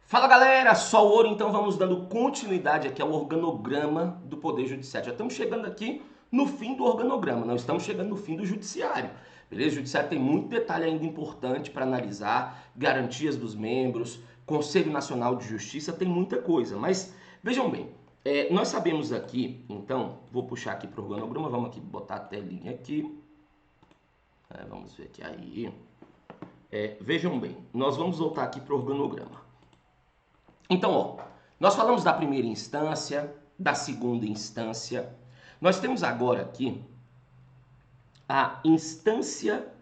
Fala galera, só o ouro, então vamos dando continuidade aqui ao organograma do Poder Judiciário. Já estamos chegando aqui no fim do organograma, não estamos chegando no fim do Judiciário. Beleza? O Judiciário tem muito detalhe ainda importante para analisar, garantias dos membros, Conselho Nacional de Justiça, tem muita coisa. Mas vejam bem, nós sabemos aqui, então, vou puxar aqui para o organograma, vamos aqui botar a telinha aqui. Vamos ver aqui aí. Vejam bem, nós vamos voltar aqui para o organograma. Então, ó, nós falamos da primeira instância, da segunda instância. Nós temos agora aqui a instância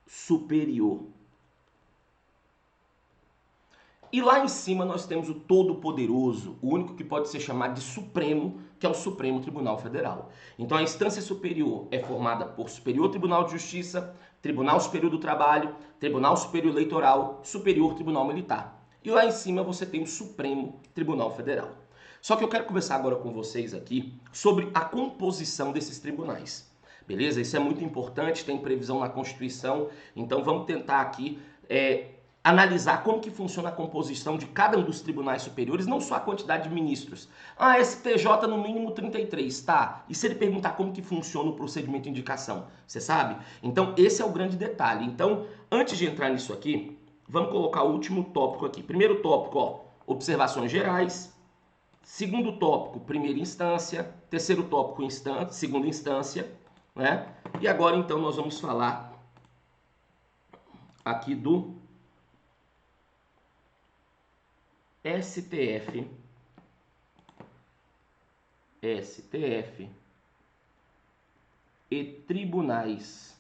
superior. E lá em cima nós temos o Todo-Poderoso, o único que pode ser chamado de Supremo, que é o Supremo Tribunal Federal. Então a instância superior é formada por Superior Tribunal de Justiça, Tribunal Superior do Trabalho, Tribunal Superior Eleitoral, Superior Tribunal Militar. E lá em cima você tem o Supremo Tribunal Federal. Só que eu quero conversar agora com vocês aqui sobre a composição desses tribunais. Beleza? Isso é muito importante, tem previsão na Constituição, então vamos tentar aqui analisar como que funciona a composição de cada um dos tribunais superiores, não só a quantidade de ministros. Ah, STJ no mínimo 33, tá? E se ele perguntar como que funciona o procedimento de indicação? Você sabe? Então, esse é o grande detalhe. Então, antes de entrar nisso aqui, vamos colocar o último tópico aqui. Primeiro tópico, ó, observações gerais. Segundo tópico, primeira instância. Terceiro tópico, segunda instância, né? E agora, então, nós vamos falar aqui do STF e tribunais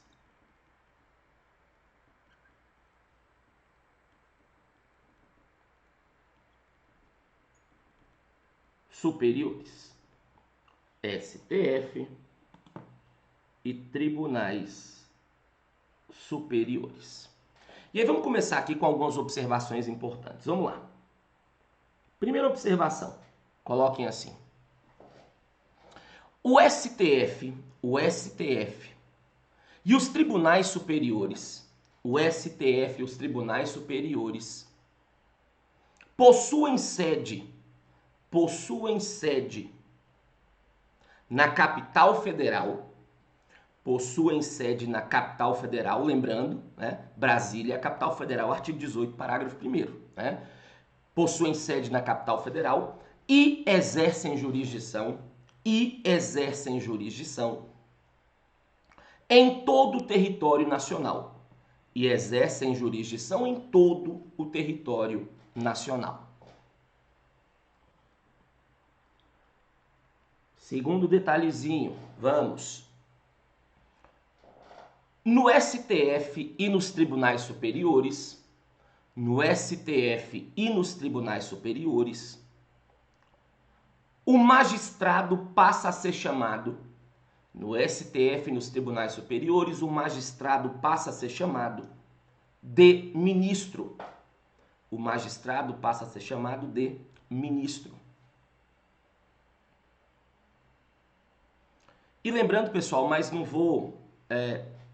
superiores. STF e tribunais superiores. E aí vamos começar aqui com algumas observações importantes. Vamos lá. Primeira observação, coloquem assim. O STF e os tribunais superiores, o STF e os tribunais superiores, possuem sede na capital federal, lembrando, né? Brasília, capital federal, artigo 18, parágrafo 1º, né? Possuem sede na capital federal e exercem jurisdição em todo o território nacional. E exercem jurisdição em todo o território nacional. Segundo detalhezinho, vamos. No STF e nos tribunais superiores, o magistrado passa a ser chamado, no STF e nos tribunais superiores, o magistrado passa a ser chamado de ministro. O magistrado passa a ser chamado de ministro. E lembrando, pessoal, mas não vou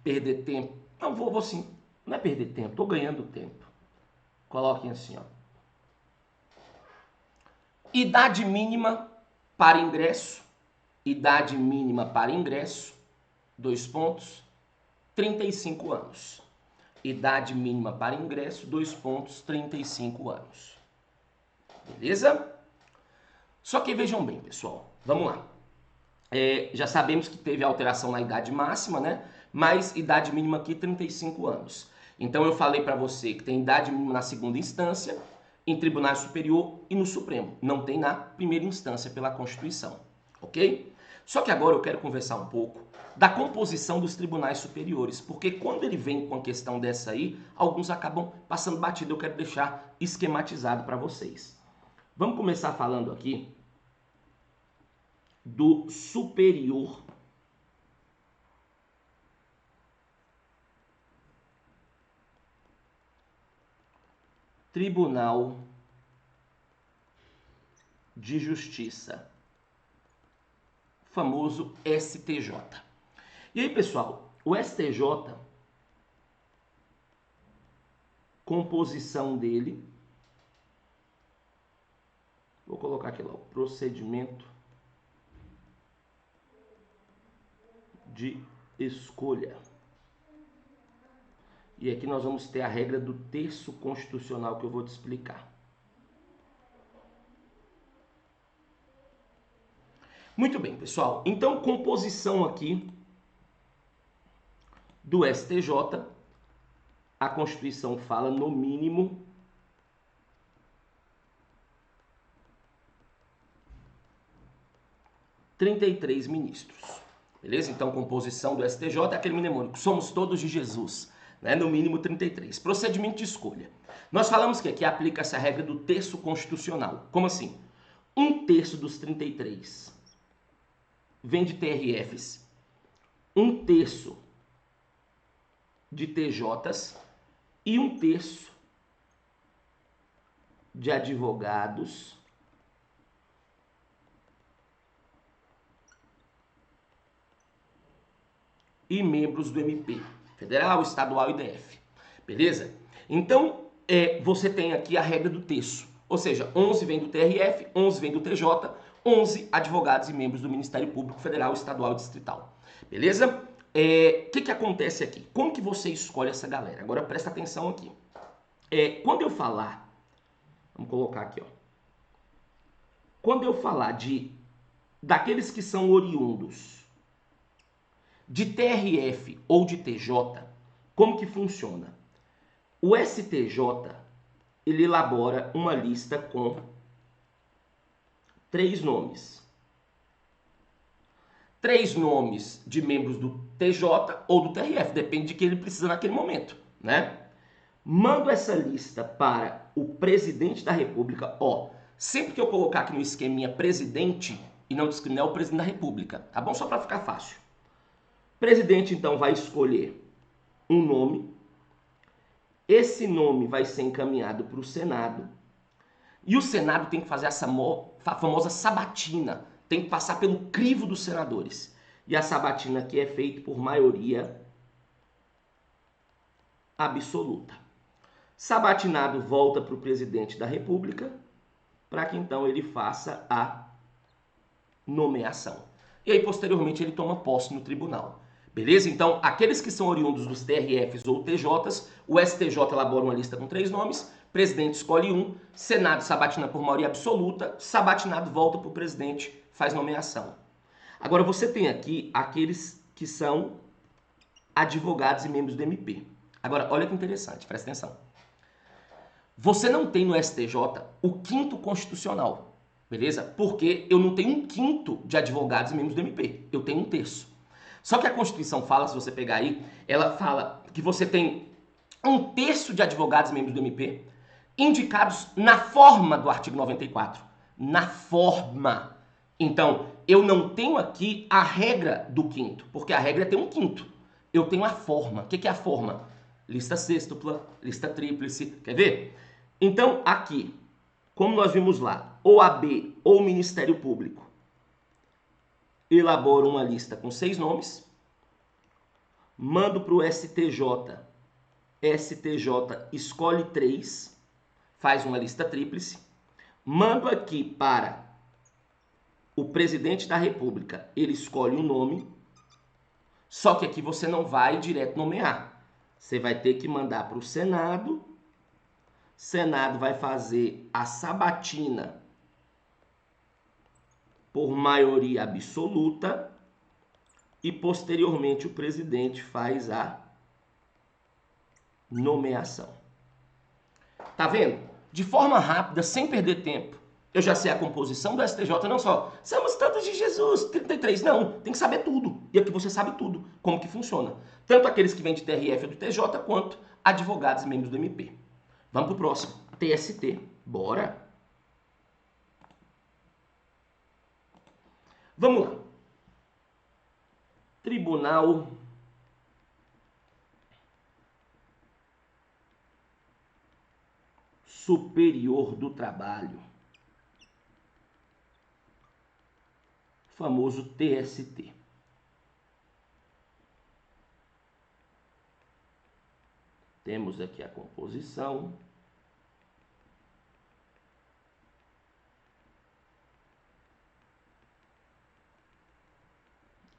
perder tempo. Não, vou sim. Não é perder tempo, estou ganhando tempo. Coloquem assim, ó. Idade mínima para ingresso, 2 pontos, 35 anos. Idade mínima para ingresso, 2 pontos, 35 anos. Beleza? Só que vejam bem, pessoal, vamos lá. Já sabemos que teve alteração na idade máxima, né? Mas idade mínima aqui, 35 anos. Então eu falei para você que tem idade mínima na segunda instância, em tribunal superior e no Supremo. Não tem na primeira instância pela Constituição, ok? Só que agora eu quero conversar um pouco da composição dos tribunais superiores, porque quando ele vem com a questão dessa aí, alguns acabam passando batido. Eu quero deixar esquematizado para vocês. Vamos começar falando aqui do Superior Tribunal de Justiça, famoso STJ. E aí, pessoal, o STJ composição dele. Vou colocar aqui lá o procedimento de escolha. E aqui nós vamos ter a regra do terço constitucional que eu vou te explicar. Muito bem, pessoal. Então, composição aqui do STJ. A Constituição fala no mínimo 33 ministros. Beleza? Então, composição do STJ é aquele mnemônico. Somos todos de Jesus. Né? No mínimo 33. Procedimento de escolha. Nós falamos que aqui aplica-se a regra do terço constitucional. Como assim? 1/3 dos 33 vem de TRFs, 1/3 de TJs e 1/3 de advogados e membros do MP, federal, estadual e DF. Beleza? Então, você tem aqui a regra do terço. Ou seja, 11 vem do TRF, 11 vem do TJ, 11 advogados e membros do Ministério Público Federal, Estadual e Distrital. Beleza? Que acontece aqui? Como que você escolhe essa galera? Agora presta atenção aqui. Quando eu falar, vamos colocar aqui, ó. Quando eu falar daqueles que são oriundos de TRF ou de TJ, como que funciona? O STJ, ele elabora uma lista com 3 nomes. 3 nomes de membros do TJ ou do TRF, depende de quem ele precisa naquele momento, né? Mando essa lista para o presidente da República. Sempre que eu colocar aqui no esqueminha presidente e não discriminar, é o presidente da República, tá bom? Só para ficar fácil. O presidente, então, vai escolher um nome. Esse nome vai ser encaminhado para o Senado. E o Senado tem que fazer essa famosa sabatina. Tem que passar pelo crivo dos senadores. E a sabatina aqui é feita por maioria absoluta. Sabatinado volta para o presidente da República, para que então ele faça a nomeação. E aí, posteriormente, ele toma posse no tribunal. Beleza? Então, aqueles que são oriundos dos TRFs ou TJs, o STJ elabora uma lista com 3 nomes, presidente escolhe um, Senado sabatina por maioria absoluta, sabatinado volta para o presidente, faz nomeação. Agora, você tem aqui aqueles que são advogados e membros do MP. Agora, olha que interessante, presta atenção. Você não tem no STJ o 5º constitucional, beleza? Porque eu não tenho 1/5 de advogados e membros do MP, eu tenho 1/3. Só que a Constituição fala, se você pegar aí, ela fala que você tem 1/3 de advogados e membros do MP indicados na forma do artigo 94. Na forma. Então, eu não tenho aqui a regra do 5º, porque a regra é ter 1/5. Eu tenho a forma. O que é a forma? Lista sextupla, lista tríplice. Quer ver? Então, aqui, como nós vimos lá, OAB ou Ministério Público elabora uma lista com 6 nomes, mando para o STJ, STJ escolhe 3, faz uma lista tríplice, mando aqui para o presidente da República, ele escolhe um nome, só que aqui você não vai direto nomear, você vai ter que mandar para o Senado, Senado vai fazer a sabatina por maioria absoluta e posteriormente o presidente faz a nomeação. Tá vendo? De forma rápida, sem perder tempo, eu já sei a composição do STJ, não só somos todos de Jesus, 33, não, tem que saber tudo. E aqui você sabe tudo, como que funciona. Tanto aqueles que vêm de TRF ou do TJ, quanto advogados e membros do MP. Vamos pro próximo, TST, bora! Vamos lá. Tribunal Superior do Trabalho, famoso TST. Temos aqui a composição.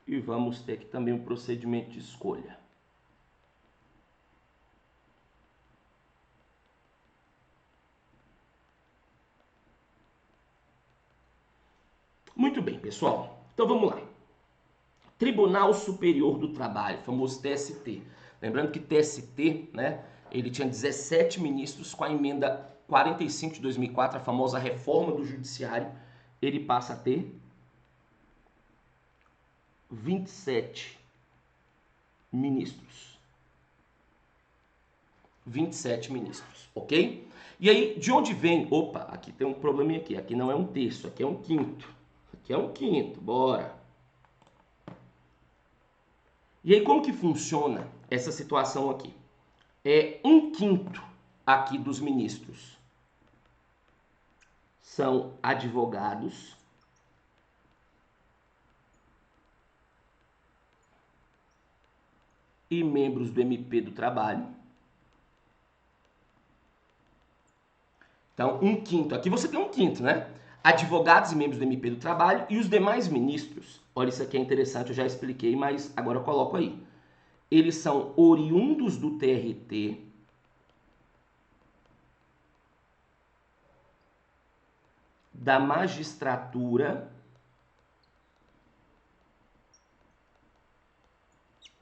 E vamos ter aqui também um procedimento de escolha. Muito bem, pessoal. Então vamos lá. Tribunal Superior do Trabalho, famoso TST. Lembrando que TST, né, ele tinha 17 ministros. Com a emenda 45 de 2004, a famosa reforma do judiciário, ele passa a ter 27 ministros. 27 ministros, ok? E aí, de onde vem? Opa, aqui tem um probleminha aqui. Aqui não é um terço, aqui é um quinto. Aqui é um quinto, bora. E aí, como que funciona essa situação aqui? É um quinto aqui dos ministros são advogados e membros do MP do Trabalho. Então, um quinto. Aqui você tem um quinto, né? Advogados e membros do MP do Trabalho e os demais ministros. Olha, isso aqui é interessante, eu já expliquei, mas agora eu coloco aí. Eles são oriundos do TRT, da magistratura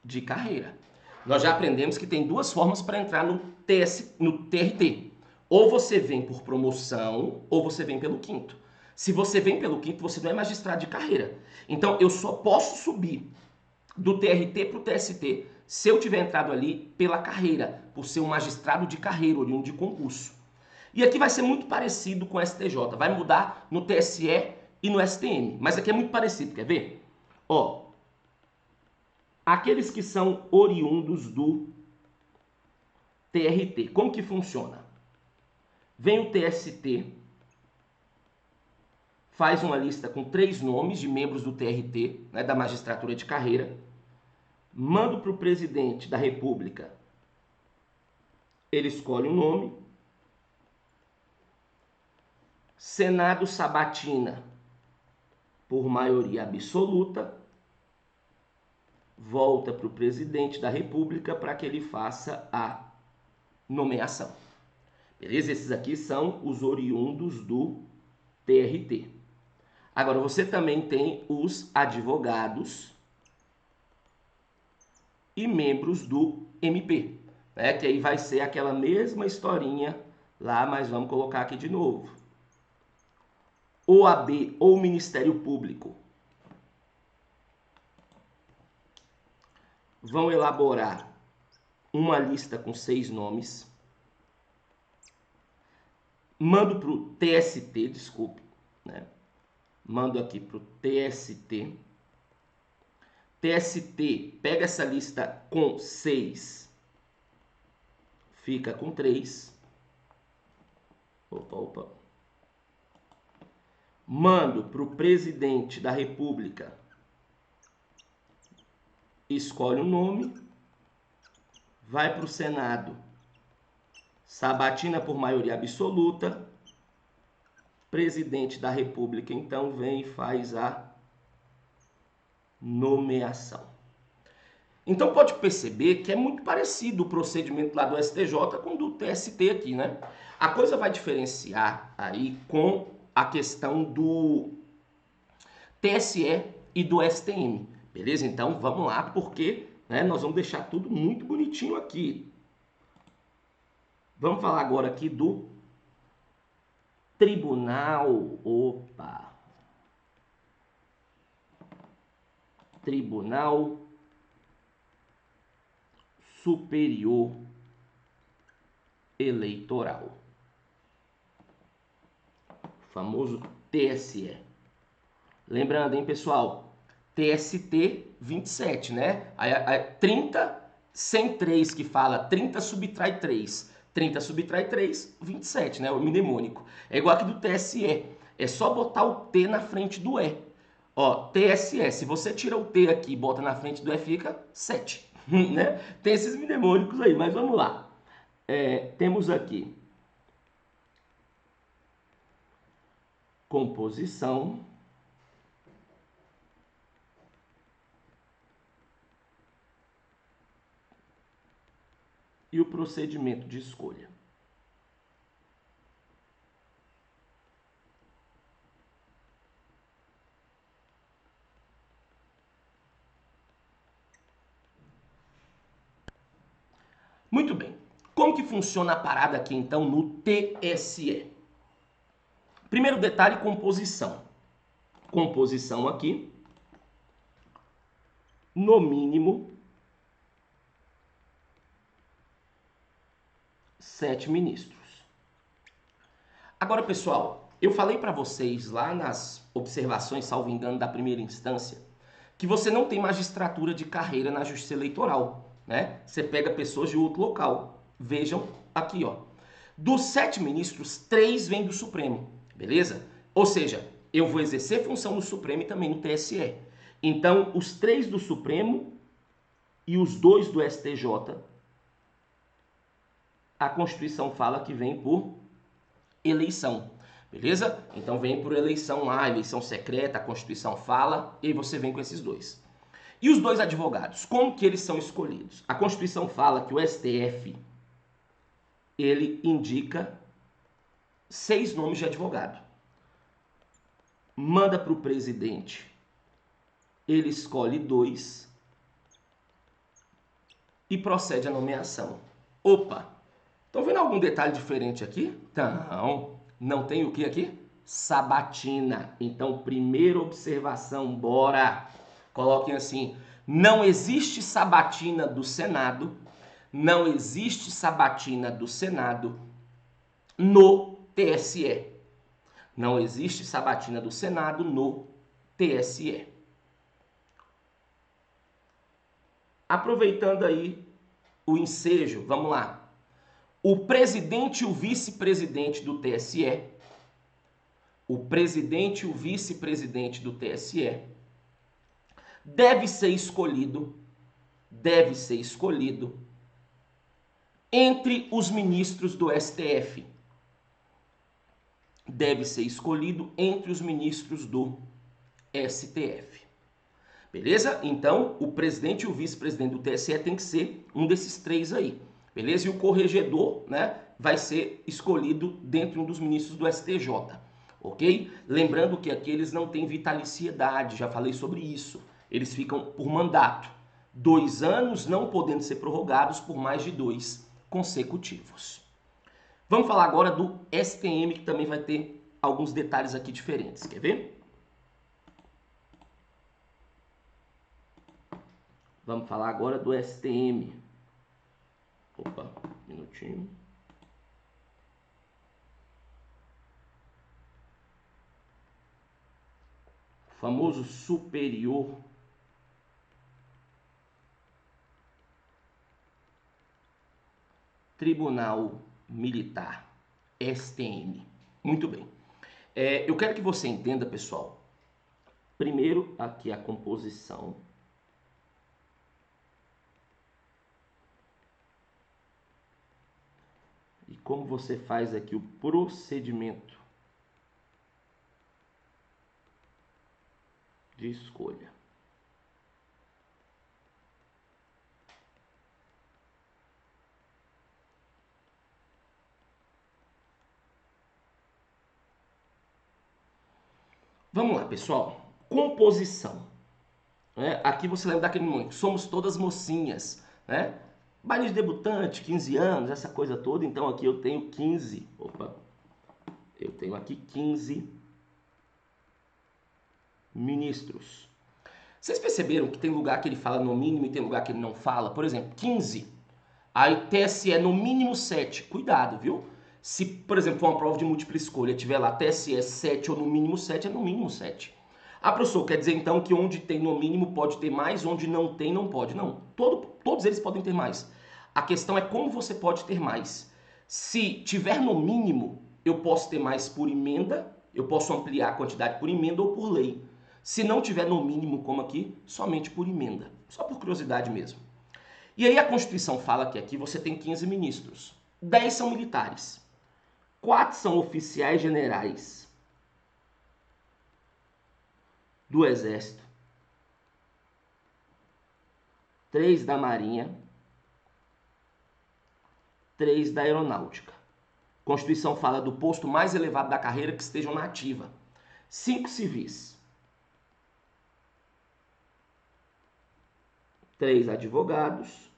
de carreira. Nós já aprendemos que tem duas formas para entrar no TRT. Ou você vem por promoção, ou você vem pelo quinto. Se você vem pelo quinto, você não é magistrado de carreira. Então, eu só posso subir do TRT para o TST se eu tiver entrado ali pela carreira, por ser um magistrado de carreira, oriundo de concurso. E aqui vai ser muito parecido com o STJ. Vai mudar no TSE e no STM. Mas aqui é muito parecido, quer ver? Ó, aqueles que são oriundos do TRT, como que funciona? Vem o TST, faz uma lista com 3 nomes de membros do TRT, né, da magistratura de carreira, manda para o presidente da República, ele escolhe um nome, Senado sabatina por maioria absoluta, volta para o presidente da República para que ele faça a nomeação. Beleza? Esses aqui são os oriundos do TRT. Agora, você também tem os advogados e membros do MP, né? Que aí vai ser aquela mesma historinha lá, mas vamos colocar aqui de novo. OAB ou Ministério Público vão elaborar uma lista com 6 nomes. Mando para o TST, desculpe, né? Mando aqui para o TST. TST pega essa lista com 6, fica com 3. Opa. Mando para o presidente da República, escolhe um nome, vai para o Senado, sabatina por maioria absoluta, presidente da República então vem e faz a nomeação. Então pode perceber que é muito parecido o procedimento lá do STJ com o do TST aqui, né? A coisa vai diferenciar aí com a questão do TSE e do STM, beleza? Então vamos lá, porque, né, nós vamos deixar tudo muito bonitinho aqui. Vamos falar agora aqui do Tribunal, Tribunal Superior Eleitoral, o famoso TSE. Lembrando, hein, pessoal, TST 27, né? 30 sem 3 que fala, 30 subtrai 3. 30 subtrai 3, 27, né? O mnemônico. É igual aqui do TSE. É só botar o T na frente do E. Ó, TSE. Se você tira o T aqui e bota na frente do E, fica 7. Né? Tem esses mnemônicos aí, mas vamos lá. temos aqui composição e o procedimento de escolha. Muito bem. Como que funciona a parada aqui, então, no TSE? Primeiro detalhe, composição. Composição aqui, no mínimo, 7 ministros. Agora, pessoal, eu falei para vocês lá nas observações, salvo engano, da primeira instância, que você não tem magistratura de carreira na Justiça Eleitoral, né? Você pega pessoas de outro local. Vejam aqui, ó. Dos 7 ministros, 3 vêm do Supremo, beleza? Ou seja, eu vou exercer função no Supremo e também no TSE. Então, os 3 do Supremo e os 2 do STJ, a Constituição fala que vem por eleição, beleza? Então vem por eleição lá, eleição secreta, a Constituição fala, e aí você vem com esses 2. E os 2 advogados, como que eles são escolhidos? A Constituição fala que o STF, ele indica 6 nomes de advogado. Manda para o presidente, ele escolhe 2 e procede à nomeação. Opa! Estão vendo algum detalhe diferente aqui? Não tem o que aqui? Sabatina. Então, primeira observação, bora! Coloquem assim, não existe sabatina do Senado, não existe sabatina do Senado no TSE. Não existe sabatina do Senado no TSE. Aproveitando aí o ensejo, vamos lá. O presidente e o vice-presidente do TSE, o presidente e o vice-presidente do TSE, deve ser escolhido entre os ministros do STF. Deve ser escolhido entre os ministros do STF. Beleza? Então, o presidente e o vice-presidente do TSE tem que ser um desses 3 aí. Beleza? E o corregedor, né, vai ser escolhido dentro de um dos ministros do STJ. Ok? Lembrando que aqui eles não têm vitaliciedade, já falei sobre isso. Eles ficam por mandato. 2 anos não podendo ser prorrogados por mais de 2 consecutivos. Vamos falar agora do STM, que também vai ter alguns detalhes aqui diferentes. Quer ver? Vamos falar agora do STM. Opa, um minutinho. O famoso Superior Tribunal Militar, STM. Muito bem. Eu quero que você entenda, pessoal. Primeiro, aqui a composição. E como você faz aqui o procedimento de escolha. Vamos lá, pessoal. Composição. Aqui você lembra daquele momento. Somos todas mocinhas, né? Baile de debutante, 15 anos, essa coisa toda. Então aqui eu tenho 15. Opa. Eu tenho aqui 15 ministros. Vocês perceberam que tem lugar que ele fala no mínimo e tem lugar que ele não fala? Por exemplo, 15. Aí TSE no mínimo 7. Cuidado, viu? Se, por exemplo, for uma prova de múltipla escolha, tiver lá TSE 7 ou no mínimo 7, é no mínimo 7. Ah, professor, quer dizer então que onde tem no mínimo pode ter mais, onde não tem não pode. Não, todos eles podem ter mais. A questão é como você pode ter mais. Se tiver no mínimo, eu posso ter mais por emenda, eu posso ampliar a quantidade por emenda ou por lei. Se não tiver no mínimo, como aqui, somente por emenda. Só por curiosidade mesmo. E aí a Constituição fala que aqui você tem 15 ministros. 10 são militares, 4 são oficiais generais do Exército, 3 da Marinha, 3 da Aeronáutica. A Constituição fala do posto mais elevado da carreira que estejam na ativa. 5 civis, 3 advogados,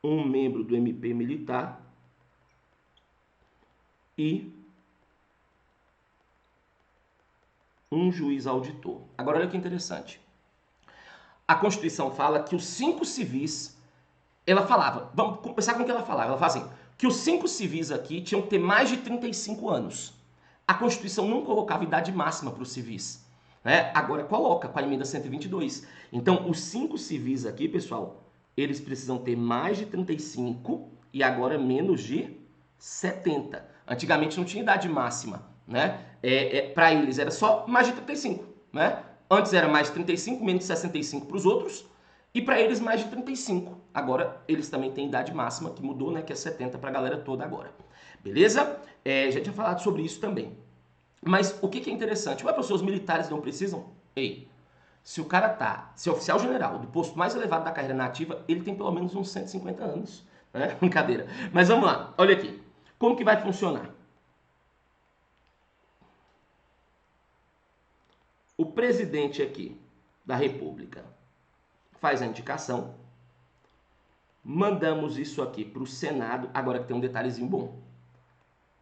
1 membro do MP militar e 1 juiz auditor. Agora olha que interessante. A Constituição fala que os 5 civis, ela falava, vamos começar com o que ela falava. Ela fala assim, que os 5 civis aqui tinham que ter mais de 35 anos. A Constituição não colocava idade máxima para os civis, né? Agora coloca com a emenda 122. Então, os 5 civis aqui, pessoal, eles precisam ter mais de 35 e agora menos de 70. Antigamente não tinha idade máxima, né? Para eles era só mais de 35, né? Antes era mais de 35, menos de 65 para os outros, e para eles mais de 35. Agora eles também têm idade máxima, que mudou, né? Que é 70 para a galera toda agora. Beleza? Já tinha falado sobre isso também. Mas o que é interessante? Ué, professor, os militares não precisam? Ei, se o cara se é oficial general do posto mais elevado da carreira nativa, ele tem pelo menos uns 150 anos. Né? Brincadeira. Mas vamos lá, olha aqui. Como que vai funcionar? O presidente aqui da República faz a indicação, mandamos isso aqui para o Senado, agora que tem um detalhezinho bom.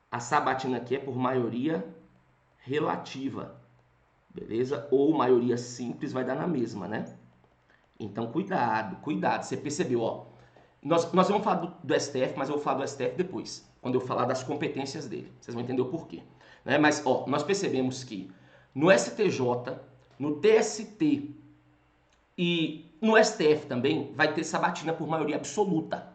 A sabatina aqui é por maioria relativa, beleza? Ou maioria simples vai dar na mesma, né? Então cuidado, cuidado. Você percebeu, ó. Nós vamos falar do STF, mas eu vou falar do STF depois, quando eu falar das competências dele. Vocês vão entender o porquê. Né? Mas, ó, nós percebemos que no STJ, no TST e no STF também vai ter sabatina por maioria absoluta.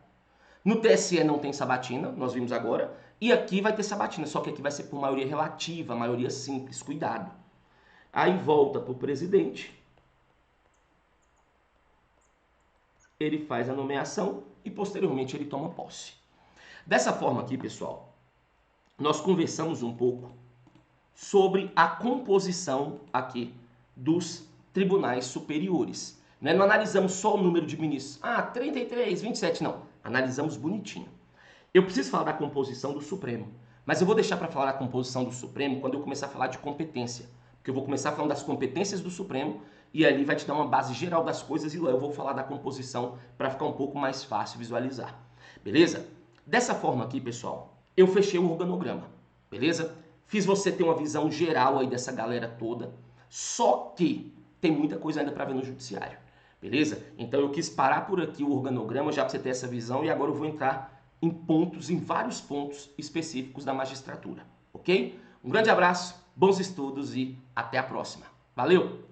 No TSE não tem sabatina, nós vimos agora, e aqui vai ter sabatina, só que aqui vai ser por maioria relativa, maioria simples, cuidado. Aí volta para o presidente, ele faz a nomeação e posteriormente ele toma posse. Dessa forma aqui, pessoal, nós conversamos um pouco sobre a composição aqui dos tribunais superiores. Né? Não analisamos só o número de ministros. 33, 27, não. Analisamos bonitinho. Eu preciso falar da composição do Supremo, mas eu vou deixar para falar da composição do Supremo quando eu começar a falar de competência. Porque eu vou começar falando das competências do Supremo e ali vai te dar uma base geral das coisas e lá eu vou falar da composição para ficar um pouco mais fácil visualizar. Beleza? Dessa forma aqui, pessoal, eu fechei o organograma. Beleza? Fiz você ter uma visão geral aí dessa galera toda, só que tem muita coisa ainda para ver no judiciário, beleza? Então eu quis parar por aqui o organograma já para você ter essa visão e agora eu vou entrar em vários pontos específicos da magistratura, ok? Um grande abraço, bons estudos e até a próxima. Valeu!